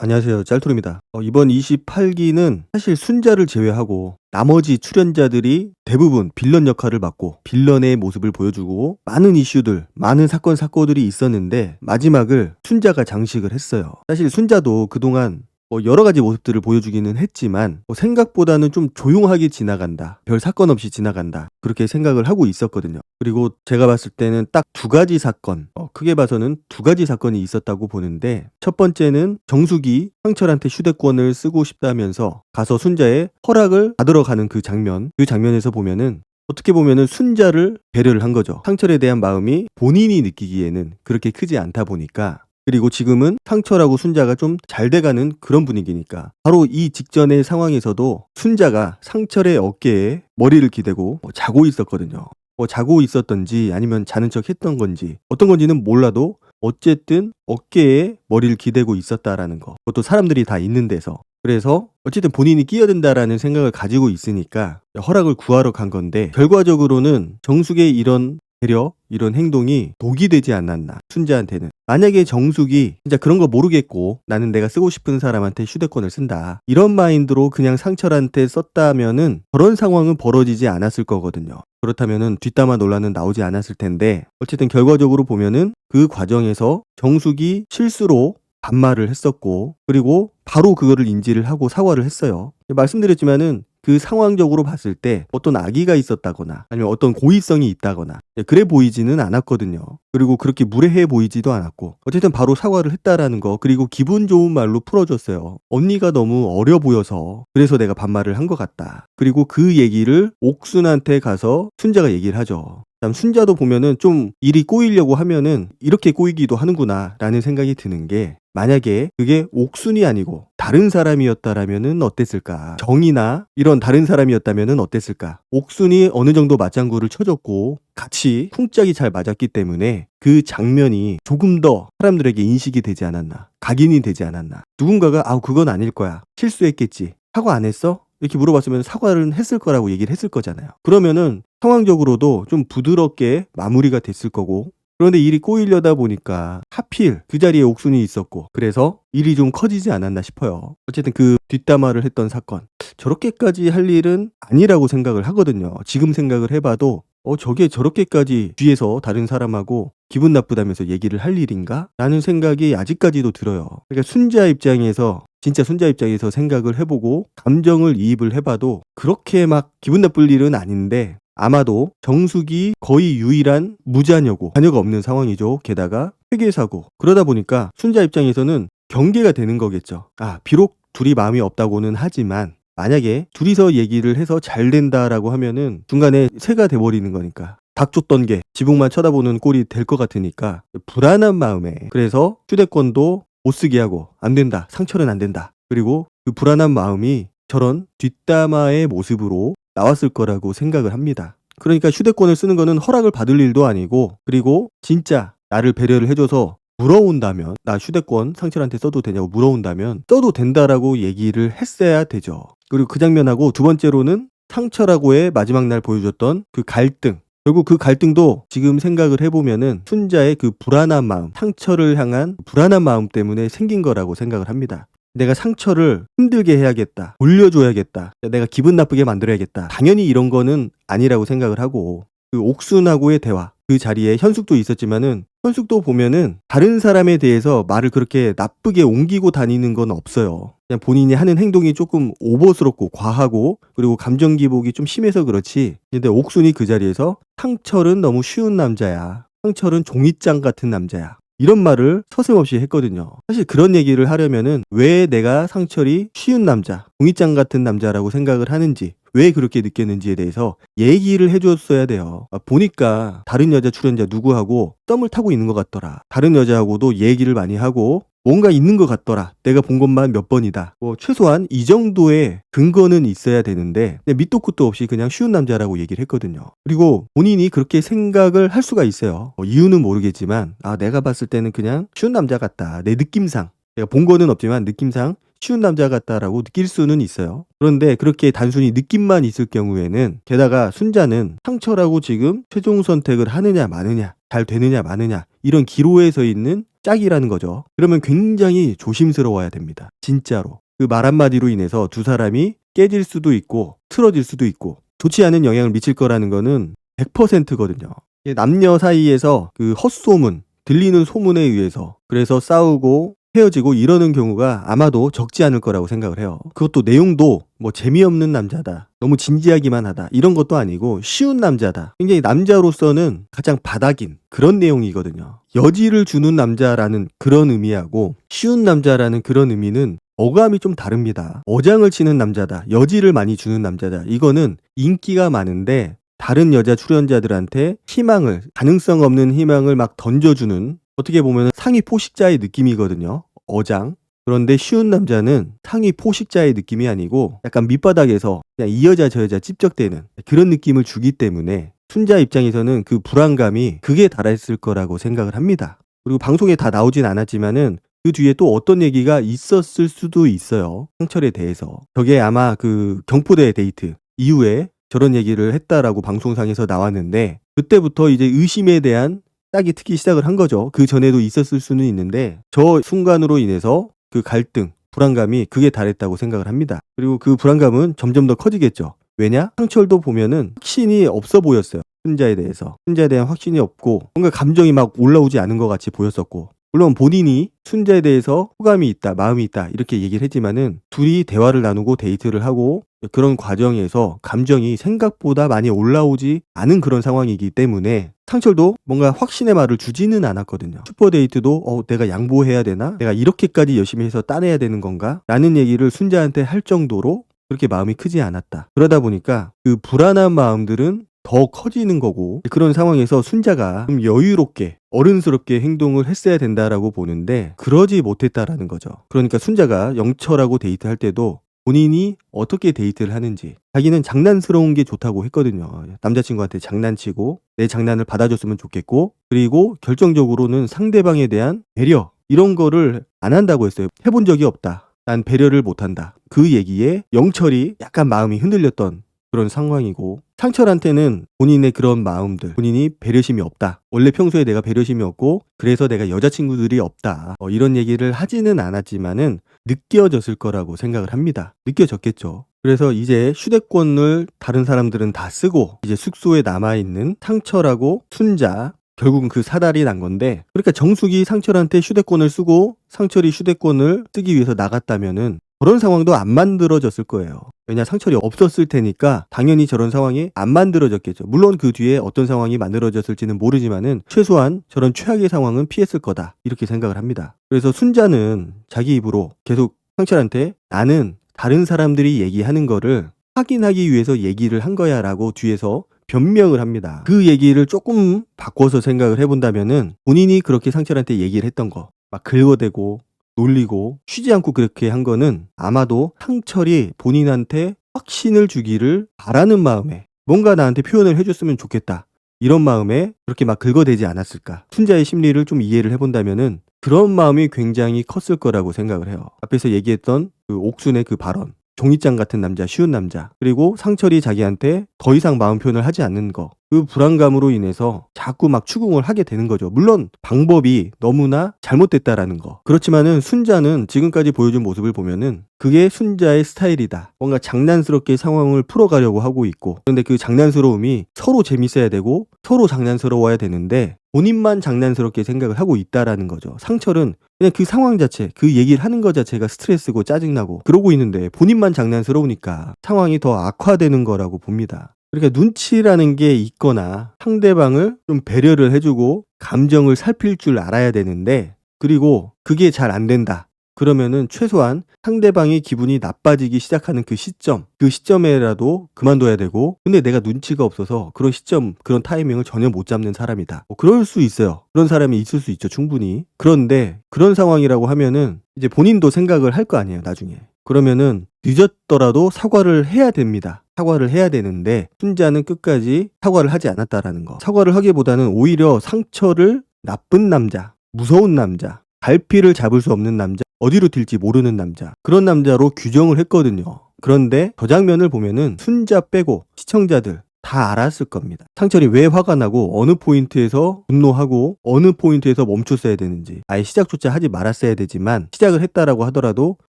안녕하세요. 짤투루입니다. 이번 28기는 사실 순자를 제외하고 나머지 출연자들이 대부분 빌런 역할을 맡고 빌런의 모습을 보여주고 많은 이슈들, 많은 사건들이 있었는데 마지막을 순자가 장식을 했어요. 사실 순자도 그동안 여러 가지 모습들을 보여주기는 했지만 생각보다는 좀 조용하게 지나간다. 별 사건 없이 지나간다. 그렇게 생각을 하고 있었거든요. 그리고 제가 봤을 때는 딱 두 가지 사건, 크게 봐서는 두 가지 사건이 있었다고 보는데 첫 번째는 정숙이 상철한테 휴대권을 쓰고 싶다면서 가서 순자의 허락을 받으러 가는 그 장면, 그 장면에서 보면은 어떻게 보면은 순자를 배려를 한 거죠. 상철에 대한 마음이 본인이 느끼기에는 그렇게 크지 않다 보니까 그리고 지금은 상철하고 순자가 좀 잘 돼가는 그런 분위기니까 바로 이 직전의 상황에서도 순자가 상철의 어깨에 머리를 기대고 자고 있었거든요. 자고 있었던지 아니면 자는 척 했던 건지 어떤 건지는 몰라도 어쨌든 어깨에 머리를 기대고 있었다라는 거. 그것도 사람들이 다 있는 데서. 그래서 어쨌든 본인이 끼어든다라는 생각을 가지고 있으니까 허락을 구하러 간 건데 결과적으로는 정숙의 이런 배려, 이런 행동이 독이 되지 않았나 순자한테는. 만약에 정숙이 진짜 그런 거 모르겠고 나는 내가 쓰고 싶은 사람한테 휴대폰을 쓴다 이런 마인드로 그냥 상철한테 썼다면은 저런 상황은 벌어지지 않았을 거거든요. 그렇다면은 뒷담화 논란은 나오지 않았을 텐데 어쨌든 결과적으로 보면은 그 과정에서 정숙이 실수로 반말을 했었고 그리고 바로 그거를 인지를 하고 사과를 했어요. 말씀드렸지만은 그 상황적으로 봤을 때 어떤 악의가 있었다거나 아니면 어떤 고의성이 있다거나 그래 보이지는 않았거든요. 그리고 그렇게 무례해 보이지도 않았고 어쨌든 바로 사과를 했다라는 거 그리고 기분 좋은 말로 풀어줬어요. 언니가 너무 어려 보여서 그래서 내가 반말을 한 것 같다. 그리고 그 얘기를 옥순한테 가서 순자가 얘기를 하죠. 순자도 보면은 좀 일이 꼬이려고 하면은 이렇게 꼬이기도 하는구나 라는 생각이 드는 게 만약에 그게 옥순이 아니고 다른 사람이었다라면은 어땠을까? 정이나 이런 다른 사람이었다면은 어땠을까? 옥순이 어느 정도 맞장구를 쳐줬고 같이 쿵짝이 잘 맞았기 때문에 그 장면이 조금 더 사람들에게 인식이 되지 않았나? 각인이 되지 않았나? 누군가가 그건 아닐 거야. 실수했겠지. 사과 안 했어? 이렇게 물어봤으면 사과를 했을 거라고 얘기를 했을 거잖아요. 그러면은 상황적으로도 좀 부드럽게 마무리가 됐을 거고 그런데 일이 꼬이려다 보니까 하필 그 자리에 옥순이 있었고 그래서 일이 좀 커지지 않았나 싶어요. 어쨌든 그 뒷담화를 했던 사건 저렇게까지 할 일은 아니라고 생각을 하거든요. 지금 생각을 해봐도 저게 저렇게까지 뒤에서 다른 사람하고 기분 나쁘다면서 얘기를 할 일인가? 라는 생각이 아직까지도 들어요. 그러니까 순자 입장에서 진짜 순자 입장에서 생각을 해보고 감정을 이입을 해봐도 그렇게 막 기분 나쁠 일은 아닌데 아마도 정숙이 거의 유일한 무자녀고 자녀가 없는 상황이죠. 게다가 회계사고 그러다 보니까 순자 입장에서는 경계가 되는 거겠죠. 비록 둘이 마음이 없다고는 하지만 만약에 둘이서 얘기를 해서 잘 된다라고 하면은 중간에 새가 돼버리는 거니까 닭 쫓던 게 지붕만 쳐다보는 꼴이 될 것 같으니까 불안한 마음에 그래서 휴대권도 못 쓰게 하고 안 된다. 상철은 안 된다. 그리고 그 불안한 마음이 저런 뒷담화의 모습으로 나왔을 거라고 생각을 합니다. 그러니까 휴대권을 쓰는 거는 허락을 받을 일도 아니고 그리고 진짜 나를 배려를 해줘서 물어온다면 나 휴대권 상철한테 써도 되냐고 물어온다면 써도 된다라고 얘기를 했어야 되죠. 그리고 그 장면하고 두 번째로는 상철하고의 마지막 날 보여줬던 그 갈등 결국 그 갈등도 지금 생각을 해보면은 순자의 그 불안한 마음 상철을 향한 불안한 마음 때문에 생긴 거라고 생각을 합니다. 내가 상처를 힘들게 해야겠다. 올려줘야겠다. 내가 기분 나쁘게 만들어야겠다. 당연히 이런 거는 아니라고 생각을 하고 그 옥순하고의 대화 그 자리에 현숙도 있었지만은 현숙도 보면은 다른 사람에 대해서 말을 그렇게 나쁘게 옮기고 다니는 건 없어요. 그냥 본인이 하는 행동이 조금 오버스럽고 과하고 그리고 감정 기복이 좀 심해서 그렇지. 근데 옥순이 그 자리에서 상철은 너무 쉬운 남자야. 상철은 종이장 같은 남자야. 이런 말을 서슴없이 했거든요. 사실 그런 얘기를 하려면은 왜 내가 상철이 쉬운 남자, 종이장 같은 남자라고 생각을 하는지 왜 그렇게 느꼈는지에 대해서 얘기를 해줬어야 돼요. 보니까 다른 여자 출연자 누구하고 썸을 타고 있는 것 같더라. 다른 여자하고도 얘기를 많이 하고 뭔가 있는 것 같더라. 내가 본 것만 몇 번이다. 최소한 이 정도의 근거는 있어야 되는데 밑도 끝도 없이 그냥 쉬운 남자라고 얘기를 했거든요. 그리고 본인이 그렇게 생각을 할 수가 있어요. 이유는 모르겠지만 내가 봤을 때는 그냥 쉬운 남자 같다. 내 느낌상. 내가 본 거는 없지만 느낌상 쉬운 남자 같다라고 느낄 수는 있어요. 그런데 그렇게 단순히 느낌만 있을 경우에는, 게다가 순자는 상철하고 지금 최종 선택을 하느냐 마느냐, 잘 되느냐 마느냐, 이런 기로에 서 있는 짝이라는 거죠. 그러면 굉장히 조심스러워야 됩니다. 진짜로. 그 말 한마디로 인해서 두 사람이 깨질 수도 있고 틀어질 수도 있고 좋지 않은 영향을 미칠 거라는 거는 100%거든요. 남녀 사이에서 그 헛소문, 들리는 소문에 의해서 그래서 싸우고 헤어지고 이러는 경우가 아마도 적지 않을 거라고 생각을 해요. 그것도 내용도 뭐 재미없는 남자다, 너무 진지하기만 하다, 이런 것도 아니고 쉬운 남자다, 굉장히 남자로서는 가장 바닥인 그런 내용이거든요. 여지를 주는 남자라는 그런 의미하고 쉬운 남자라는 그런 의미는 어감이 좀 다릅니다. 어장을 치는 남자다, 여지를 많이 주는 남자다, 이거는 인기가 많은데 다른 여자 출연자들한테 희망을, 가능성 없는 희망을 막 던져주는, 어떻게 보면 상위 포식자의 느낌이거든요. 어장. 그런데 쉬운 남자는 상위 포식자의 느낌이 아니고 약간 밑바닥에서 그냥 이 여자 저 여자 찝적대는 그런 느낌을 주기 때문에 순자 입장에서는 그 불안감이 극에 달했을 거라고 생각을 합니다. 그리고 방송에 다 나오진 않았지만은 그 뒤에 또 어떤 얘기가 있었을 수도 있어요. 상철에 대해서. 저게 아마 그 경포대 데이트 이후에 저런 얘기를 했다라고 방송상에서 나왔는데, 그때부터 이제 의심에 대한 짝이 트기 시작을 한 거죠. 그 전에도 있었을 수는 있는데 저 순간으로 인해서 그 갈등, 불안감이 극에 달했다고 생각을 합니다. 그리고 그 불안감은 점점 더 커지겠죠. 왜냐? 상철도 보면은 확신이 없어 보였어요. 순자에 대해서. 순자에 대한 확신이 없고 뭔가 감정이 막 올라오지 않은 것 같이 보였었고, 물론 본인이 순자에 대해서 호감이 있다, 마음이 있다 이렇게 얘기를 했지만은 둘이 대화를 나누고 데이트를 하고 그런 과정에서 감정이 생각보다 많이 올라오지 않은 그런 상황이기 때문에 상철도 뭔가 확신의 말을 주지는 않았거든요. 슈퍼데이트도 내가 양보해야 되나? 내가 이렇게까지 열심히 해서 따내야 되는 건가? 라는 얘기를 순자한테 할 정도로 그렇게 마음이 크지 않았다. 그러다 보니까 그 불안한 마음들은 더 커지는 거고, 그런 상황에서 순자가 좀 여유롭게 어른스럽게 행동을 했어야 된다라고 보는데 그러지 못했다라는 거죠. 그러니까 순자가 영철하고 데이트할 때도 본인이 어떻게 데이트를 하는지, 자기는 장난스러운 게 좋다고 했거든요. 남자친구한테 장난치고 내 장난을 받아줬으면 좋겠고, 그리고 결정적으로는 상대방에 대한 배려, 이런 거를 안 한다고 했어요. 해본 적이 없다, 난 배려를 못한다. 그 얘기에 영철이 약간 마음이 흔들렸던 그런 상황이고, 상철한테는 본인의 그런 마음들, 본인이 배려심이 없다, 원래 평소에 내가 배려심이 없고 그래서 내가 여자친구들이 없다, 이런 얘기를 하지는 않았지만은 느껴졌을 거라고 생각을 합니다. 느껴졌겠죠. 그래서 이제 휴대권을 다른 사람들은 다 쓰고 이제 숙소에 남아있는 상철하고 순자, 결국은 그 사달이 난 건데, 그러니까 정숙이 상철한테 휴대권을 쓰고 상철이 휴대권을 쓰기 위해서 나갔다면은 그런 상황도 안 만들어졌을 거예요. 왜냐, 상철이 없었을 테니까 당연히 저런 상황이 안 만들어졌겠죠. 물론 그 뒤에 어떤 상황이 만들어졌을지는 모르지만은 최소한 저런 최악의 상황은 피했을 거다, 이렇게 생각을 합니다. 그래서 순자는 자기 입으로 계속 상철한테 나는 다른 사람들이 얘기하는 거를 확인하기 위해서 얘기를 한 거야 라고 뒤에서 변명을 합니다. 그 얘기를 조금 바꿔서 생각을 해본다면은 본인이 그렇게 상철한테 얘기를 했던 거, 막 긁어대고 놀리고 쉬지 않고 그렇게 한 거는 아마도 상철이 본인한테 확신을 주기를 바라는 마음에, 뭔가 나한테 표현을 해줬으면 좋겠다, 이런 마음에 그렇게 막 긁어대지 않았을까. 순자의 심리를 좀 이해를 해본다면은 그런 마음이 굉장히 컸을 거라고 생각을 해요. 앞에서 얘기했던 그 옥순의 그 발언, 종이장 같은 남자, 쉬운 남자, 그리고 상철이 자기한테 더 이상 마음 표현을 하지 않는 거, 그 불안감으로 인해서 자꾸 막 추궁을 하게 되는 거죠. 물론 방법이 너무나 잘못됐다라는 거. 그렇지만은 순자는 지금까지 보여준 모습을 보면은 그게 순자의 스타일이다. 뭔가 장난스럽게 상황을 풀어가려고 하고 있고, 그런데 그 장난스러움이 서로 재밌어야 되고 서로 장난스러워야 되는데 본인만 장난스럽게 생각을 하고 있다라는 거죠. 상철은 그냥 그 상황 자체, 그 얘기를 하는 것 자체가 스트레스고 짜증나고 그러고 있는데 본인만 장난스러우니까 상황이 더 악화되는 거라고 봅니다. 그러니까 눈치라는 게 있거나 상대방을 좀 배려를 해주고 감정을 살필 줄 알아야 되는데, 그리고 그게 잘 안 된다. 그러면은 최소한 상대방이 기분이 나빠지기 시작하는 그 시점에라도 그만둬야 되고, 근데 내가 눈치가 없어서 그런 시점, 그런 타이밍을 전혀 못 잡는 사람이다. 그럴 수 있어요. 그런 사람이 있을 수 있죠, 충분히. 그런데 그런 상황이라고 하면은 이제 본인도 생각을 할 거 아니에요, 나중에. 그러면은 늦었더라도 사과를 해야 됩니다. 사과를 해야 되는데 순자는 끝까지 사과를 하지 않았다라는 거. 사과를 하기보다는 오히려 상처를 나쁜 남자, 무서운 남자, 갈피를 잡을 수 없는 남자, 어디로 튈지 모르는 남자, 그런 남자로 규정을 했거든요. 그런데 저 장면을 보면은 순자 빼고 시청자들 다 알았을 겁니다. 상철이 왜 화가 나고 어느 포인트에서 분노하고 어느 포인트에서 멈췄어야 되는지. 아예 시작조차 하지 말았어야 되지만 시작을 했다라고 하더라도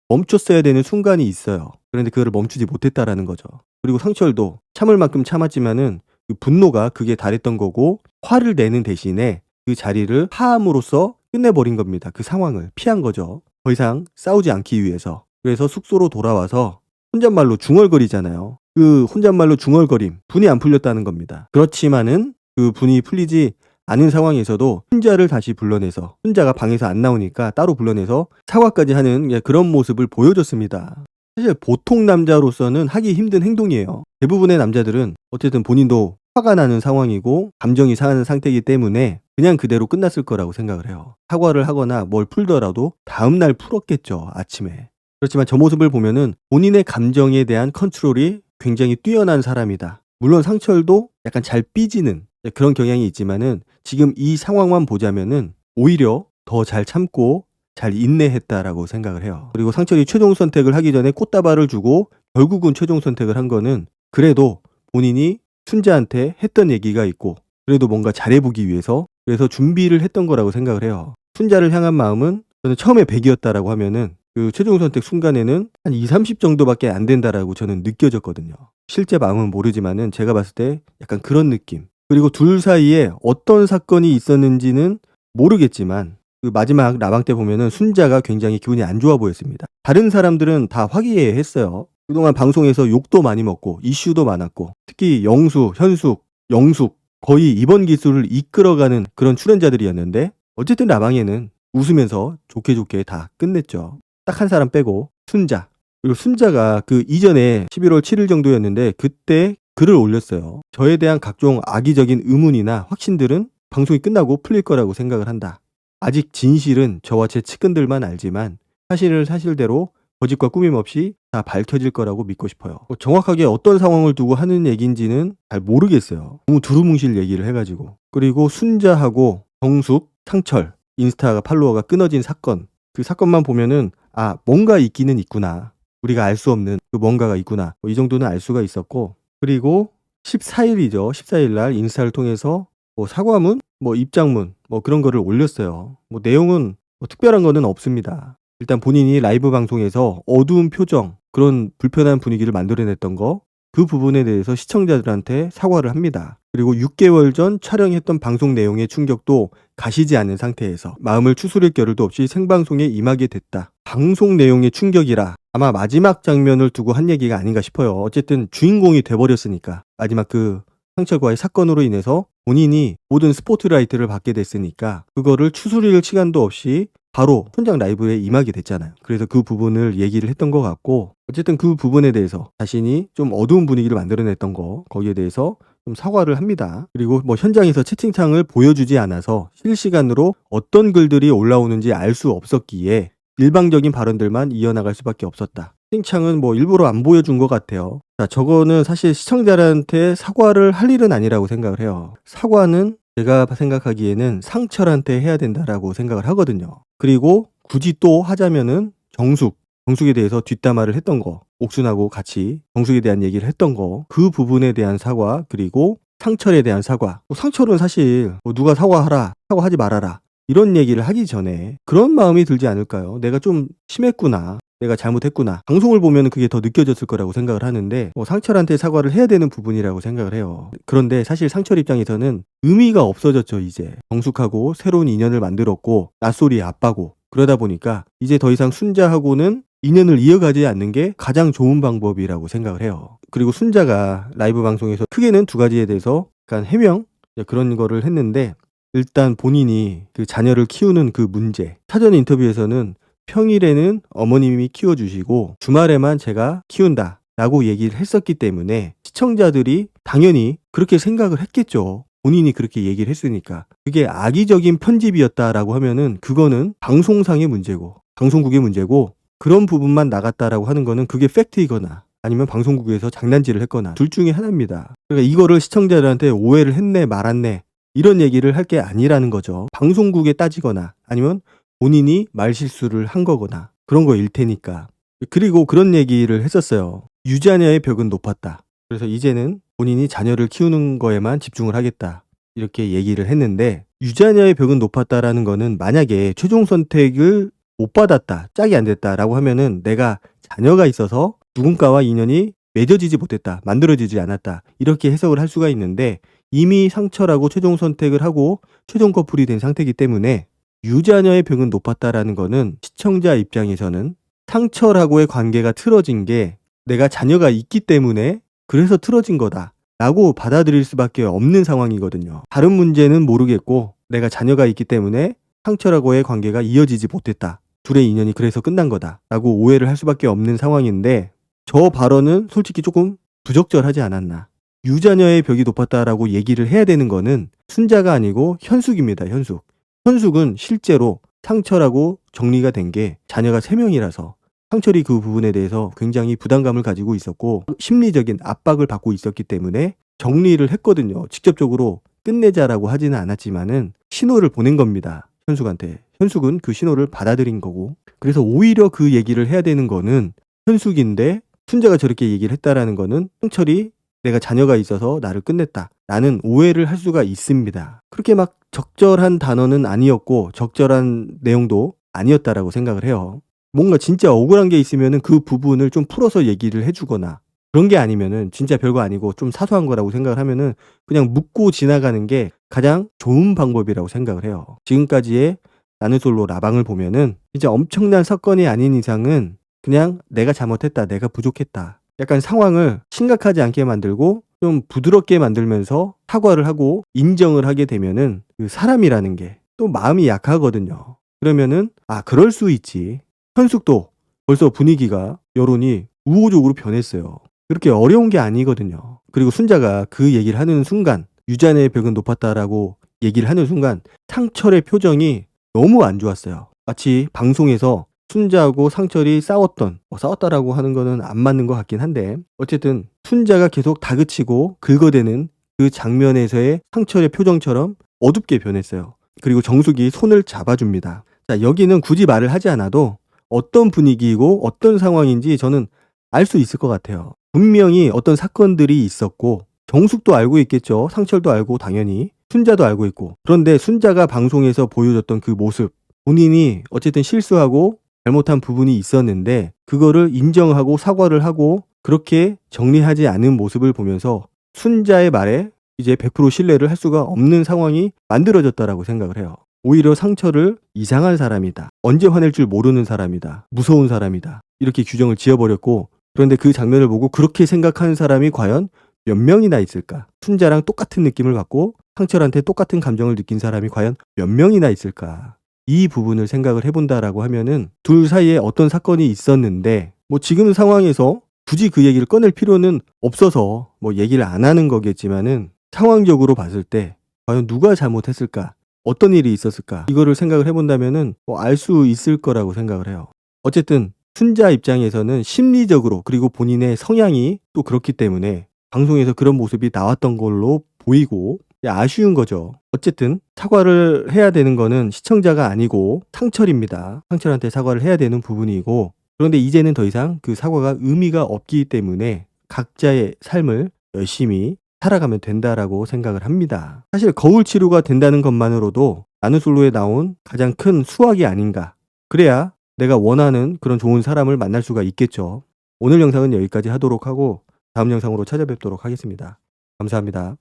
멈췄어야 되는 순간이 있어요. 그런데 그거를 멈추지 못했다라는 거죠. 그리고 상철도 참을 만큼 참았지만은 그 분노가 그게 달했던 거고, 화를 내는 대신에 그 자리를 파함으로써 끝내버린 겁니다. 그 상황을 피한 거죠. 더 이상 싸우지 않기 위해서. 그래서 숙소로 돌아와서 혼잣말로 중얼거리잖아요. 그 혼잣말로 중얼거림, 분이 안 풀렸다는 겁니다. 그렇지만은 그 분이 풀리지 않은 상황에서도 순자를 다시 불러내서, 순자가 방에서 안 나오니까 따로 불러내서 사과까지 하는 그런 모습을 보여줬습니다. 사실 보통 남자로서는 하기 힘든 행동이에요. 대부분의 남자들은 어쨌든 본인도 화가 나는 상황이고 감정이 상하는 상태이기 때문에 그냥 그대로 끝났을 거라고 생각을 해요. 사과를 하거나 뭘 풀더라도 다음날 풀었겠죠, 아침에. 그렇지만 저 모습을 보면은 본인의 감정에 대한 컨트롤이 굉장히 뛰어난 사람이다. 물론 상철도 약간 잘 삐지는 그런 경향이 있지만은 지금 이 상황만 보자면은 오히려 더 잘 참고 잘 인내했다라고 생각을 해요. 그리고 상철이 최종 선택을 하기 전에 꽃다발을 주고 결국은 최종 선택을 한 거는 그래도 본인이 순자한테 했던 얘기가 있고 그래도 뭔가 잘해보기 위해서, 그래서 준비를 했던 거라고 생각을 해요. 순자를 향한 마음은 저는 처음에 100이었다라고 하면은 그 최종 선택 순간에는 한 2, 30 정도밖에 안 된다라고 저는 느껴졌거든요. 실제 마음은 모르지만은 제가 봤을 때 약간 그런 느낌. 그리고 둘 사이에 어떤 사건이 있었는지는 모르겠지만 그 마지막 라방 때 보면은 순자가 굉장히 기분이 안 좋아 보였습니다. 다른 사람들은 다 화기애애했어요. 그동안 방송에서 욕도 많이 먹고 이슈도 많았고, 특히 영수, 현숙, 영숙 거의 이번 기수를 이끌어가는 그런 출연자들이었는데 어쨌든 라방에는 웃으면서 좋게 좋게 다 끝냈죠. 딱 한 사람 빼고 순자. 그리고 순자가 그 이전에 11월 7일 정도였는데 그때 글을 올렸어요. 저에 대한 각종 악의적인 의문이나 확신들은 방송이 끝나고 풀릴 거라고 생각을 한다. 아직 진실은 저와 제 측근들만 알지만 사실을 사실대로 거짓과 꾸밈 없이 다 밝혀질 거라고 믿고 싶어요. 정확하게 어떤 상황을 두고 하는 얘기인지는 잘 모르겠어요. 너무 두루뭉실 얘기를 해가지고. 그리고 순자하고 정숙, 상철, 인스타가 팔로워가 끊어진 사건, 그 사건만 보면은 아, 뭔가 있기는 있구나. 우리가 알 수 없는 그 뭔가가 있구나. 이 정도는 알 수가 있었고, 그리고 14일이죠. 14일 날 인스타를 통해서 사과문, 입장문, 그런 거를 올렸어요. 내용은 특별한 거는 없습니다. 일단 본인이 라이브 방송에서 어두운 표정, 그런 불편한 분위기를 만들어냈던 거, 그 부분에 대해서 시청자들한테 사과를 합니다. 그리고 6개월 전 촬영했던 방송 내용의 충격도 가시지 않은 상태에서 마음을 추스릴 겨를도 없이 생방송에 임하게 됐다. 방송 내용의 충격이라 아마 마지막 장면을 두고 한 얘기가 아닌가 싶어요. 어쨌든 주인공이 돼버렸으니까. 마지막 그 상철과의 사건으로 인해서 본인이 모든 스포트라이트를 받게 됐으니까 그거를 추스릴 시간도 없이 바로 현장 라이브에 임하게 됐잖아요. 그래서 그 부분을 얘기를 했던 것 같고, 어쨌든 그 부분에 대해서 자신이 좀 어두운 분위기를 만들어냈던 거, 거기에 대해서 좀 사과를 합니다. 그리고 현장에서 채팅창을 보여주지 않아서 실시간으로 어떤 글들이 올라오는지 알 수 없었기에 일방적인 발언들만 이어나갈 수밖에 없었다. 채팅창은 일부러 안 보여준 것 같아요. 자, 저거는 사실 시청자들한테 사과를 할 일은 아니라고 생각을 해요. 사과는 제가 생각하기에는 상철한테 해야 된다라고 생각을 하거든요. 그리고 굳이 또 하자면은 정숙에 대해서 뒷담화를 했던 거, 옥순하고 같이 정숙에 대한 얘기를 했던 거, 그 부분에 대한 사과, 그리고 상철에 대한 사과. 상철은 사실 누가 사과하라, 사과하지 말아라 이런 얘기를 하기 전에 그런 마음이 들지 않을까요? 내가 좀 심했구나, 내가 잘못했구나. 방송을 보면 그게 더 느껴졌을 거라고 생각을 하는데 상철한테 사과를 해야 되는 부분이라고 생각을 해요. 그런데 사실 상철 입장에서는 의미가 없어졌죠. 이제 정숙하고 새로운 인연을 만들었고 낯소리의 아빠고, 그러다 보니까 이제 더 이상 순자하고는 인연을 이어가지 않는 게 가장 좋은 방법이라고 생각을 해요. 그리고 순자가 라이브 방송에서 크게는 두 가지에 대해서 약간 해명 그런 거를 했는데, 일단 본인이 그 자녀를 키우는 그 문제, 사전 인터뷰에서는 평일에는 어머님이 키워주시고 주말에만 제가 키운다 라고 얘기를 했었기 때문에 시청자들이 당연히 그렇게 생각을 했겠죠. 본인이 그렇게 얘기를 했으니까. 그게 악의적인 편집이었다라고 하면은 그거는 방송상의 문제고 방송국의 문제고, 그런 부분만 나갔다라고 하는 거는 그게 팩트이거나 아니면 방송국에서 장난질을 했거나 둘 중에 하나입니다. 그러니까 이거를 시청자들한테 오해를 했네 말았네 이런 얘기를 할 게 아니라는 거죠. 방송국에 따지거나 아니면 본인이 말실수를 한 거거나 그런 거일 테니까. 그리고 그런 얘기를 했었어요. 유자녀의 벽은 높았다. 그래서 이제는 본인이 자녀를 키우는 거에만 집중을 하겠다. 이렇게 얘기를 했는데, 유자녀의 벽은 높았다라는 거는 만약에 최종 선택을 못 받았다, 짝이 안 됐다라고 하면은 내가 자녀가 있어서 누군가와 인연이 맺어지지 못했다, 만들어지지 않았다, 이렇게 해석을 할 수가 있는데, 이미 상철하고 최종 선택을 하고 최종 커플이 된 상태이기 때문에 유자녀의 벽은 높았다라는 거는 시청자 입장에서는 상철하고의 관계가 틀어진 게 내가 자녀가 있기 때문에 그래서 틀어진 거다 라고 받아들일 수밖에 없는 상황이거든요. 다른 문제는 모르겠고 내가 자녀가 있기 때문에 상철하고의 관계가 이어지지 못했다, 둘의 인연이 그래서 끝난 거다 라고 오해를 할 수밖에 없는 상황인데, 저 발언은 솔직히 조금 부적절하지 않았나. 유자녀의 벽이 높았다라고 얘기를 해야 되는 거는 순자가 아니고 현숙입니다. 현숙. 현숙은 실제로 상철하고 정리가 된 게 자녀가 3명이라서 상철이 그 부분에 대해서 굉장히 부담감을 가지고 있었고 심리적인 압박을 받고 있었기 때문에 정리를 했거든요. 직접적으로 끝내자라고 하지는 않았지만은 신호를 보낸 겁니다. 현숙한테. 현숙은 그 신호를 받아들인 거고, 그래서 오히려 그 얘기를 해야 되는 거는 현숙인데 순자가 저렇게 얘기를 했다라는 거는 상철이 내가 자녀가 있어서 나를 끝냈다 라는 오해를 할 수가 있습니다. 그렇게 막 적절한 단어는 아니었고 적절한 내용도 아니었다라고 생각을 해요. 뭔가 진짜 억울한 게 있으면은 그 부분을 좀 풀어서 얘기를 해주거나, 그런 게 아니면은 진짜 별거 아니고 좀 사소한 거라고 생각을 하면은 그냥 묻고 지나가는 게 가장 좋은 방법이라고 생각을 해요. 지금까지의 나는 솔로 라방을 보면은 진짜 엄청난 사건이 아닌 이상은 그냥 내가 잘못했다, 내가 부족했다, 약간 상황을 심각하지 않게 만들고 좀 부드럽게 만들면서 사과를 하고 인정을 하게 되면은 그 사람이라는 게 또 마음이 약하거든요. 그러면은 그럴 수 있지. 현숙도 벌써 분위기가, 여론이 우호적으로 변했어요. 그렇게 어려운 게 아니거든요. 그리고 순자가 그 얘기를 하는 순간, 유자녀의 벽은 높았다라고 얘기를 하는 순간 상철의 표정이 너무 안 좋았어요. 마치 방송에서 순자하고 상철이 싸웠다라고 하는 거는 안 맞는 것 같긴 한데, 어쨌든 순자가 계속 다그치고 긁어대는 그 장면에서의 상철의 표정처럼 어둡게 변했어요. 그리고 정숙이 손을 잡아줍니다. 자, 여기는 굳이 말을 하지 않아도 어떤 분위기이고 어떤 상황인지 저는 알 수 있을 것 같아요. 분명히 어떤 사건들이 있었고 정숙도 알고 있겠죠. 상철도 알고 당연히 순자도 알고 있고. 그런데 순자가 방송에서 보여줬던 그 모습, 본인이 어쨌든 실수하고 잘못한 부분이 있었는데 그거를 인정하고 사과를 하고 그렇게 정리하지 않은 모습을 보면서 순자의 말에 이제 100% 신뢰를 할 수가 없는 상황이 만들어졌다라고 생각을 해요. 오히려 상철을 이상한 사람이다, 언제 화낼 줄 모르는 사람이다, 무서운 사람이다, 이렇게 규정을 지어버렸고, 그런데 그 장면을 보고 그렇게 생각하는 사람이 과연 몇 명이나 있을까? 순자랑 똑같은 느낌을 받고 상철한테 똑같은 감정을 느낀 사람이 과연 몇 명이나 있을까? 이 부분을 생각을 해본다라고 하면은 둘 사이에 어떤 사건이 있었는데 뭐 지금 상황에서 굳이 그 얘기를 꺼낼 필요는 없어서 뭐 얘기를 안 하는 거겠지만은, 상황적으로 봤을 때 과연 누가 잘못했을까? 어떤 일이 있었을까? 이거를 생각을 해본다면은 뭐 알 수 있을 거라고 생각을 해요. 어쨌든 순자 입장에서는 심리적으로, 그리고 본인의 성향이 또 그렇기 때문에 방송에서 그런 모습이 나왔던 걸로 보이고 아쉬운 거죠. 어쨌든 사과를 해야 되는 거는 시청자가 아니고 상철입니다. 상철한테 사과를 해야 되는 부분이고, 그런데 이제는 더 이상 그 사과가 의미가 없기 때문에 각자의 삶을 열심히 살아가면 된다라고 생각을 합니다. 사실 거울 치료가 된다는 것만으로도 나는 솔로에 나온 가장 큰 수확이 아닌가. 그래야 내가 원하는 그런 좋은 사람을 만날 수가 있겠죠. 오늘 영상은 여기까지 하도록 하고 다음 영상으로 찾아뵙도록 하겠습니다. 감사합니다.